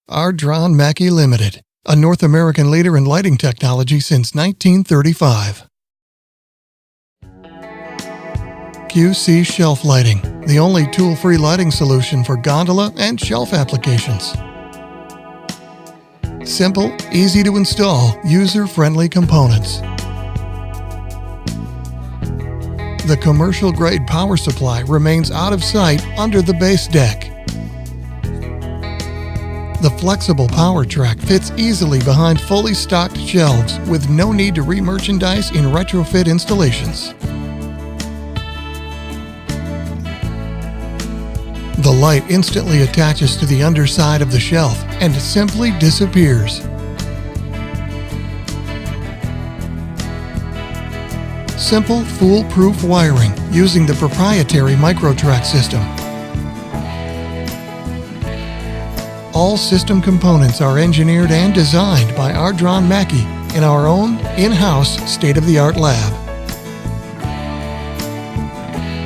Ardron-Mackie Limited, a North American leader in lighting technology since 1935. QC Shelf Lighting, the only tool-free lighting solution for gondola and shelf applications. Simple, easy to install, user-friendly components. The commercial-grade power supply remains out of sight under the base deck. The flexible power track fits easily behind fully stocked shelves with no need to re-merchandise in retrofit installations. The light instantly attaches to the underside of the shelf and simply disappears. Simple, foolproof wiring using the proprietary MicroTrack system. All system components are engineered and designed by Ardron-Mackie in our own in-house state-of-the-art lab.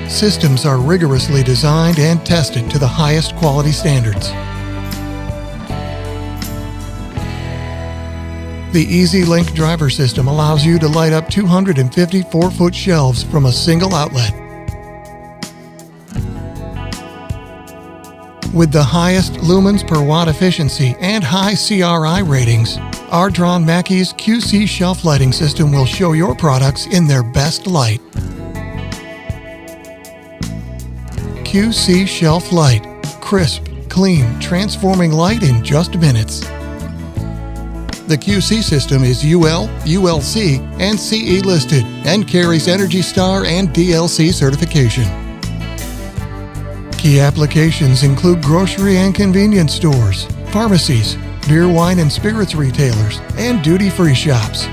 Systems are rigorously designed and tested to the highest quality standards. The EZ-Link driver system allows you to light up 250 4-foot shelves from a single outlet. With the highest lumens per watt efficiency and high CRI ratings, Ardron-Mackie's QC shelf lighting system will show your products in their best light. QC Shelf Light. Crisp, clean, transforming light in just minutes. The QC system is ULc and CE listed and carries ENERGY STAR and DLC certification. Key applications include grocery and convenience stores, pharmacies, beer, wine, and spirits retailers, and duty-free shops.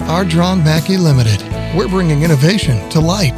Ardron-Mackie Limited. We're bringing innovation to light.